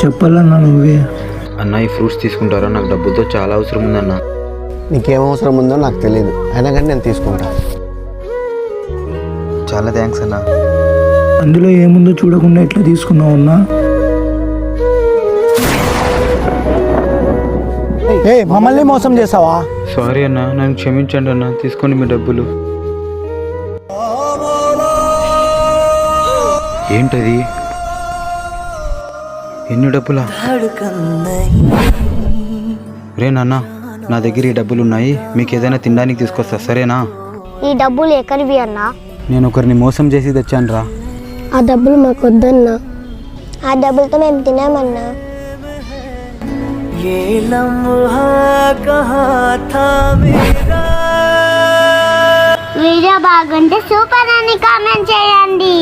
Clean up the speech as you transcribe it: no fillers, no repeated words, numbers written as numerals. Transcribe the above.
చెప్పాలన్నా నువ్వే. అన్న ఈ ఫ్రూట్స్ తీసుకుంటారా? నాకు డబ్బులతో చాలా అవసరం ఉందన్న. నీకేం అవసరం ఉందో నాకు తెలియదు, అయినా కానీ నేను తీసుకుంటా. చాలా థ్యాంక్స్ అన్న. అందులో ఏముందో చూడకుండా ఎట్లా తీసుకున్నావు అన్నా? మమ్మల్ని మోసం చేసావా? సారీ అన్న, నన్ను క్షమించండి అన్న. తీసుకోండి మీ డబ్బులు. ఏంటది? ఎన్ని డబ్బులా? రే నాన్న, నా దగ్గర ఈ డబ్బులు ఉన్నాయి, మీకు ఏదైనా తినడానికి తీసుకొస్తా, సరేనా? ఈ డబ్బులు ఎక్కడివి అన్నా? నేను ఒకరిని మోసం చేసి తెచ్చాను రా. ఆ డబ్బులు మాకు వద్దన్నా. ఆ డబ్బులతో మేము తినామన్నా. వీడియో బాగుంటే సూపర్ అని కామెంట్ చేయండి.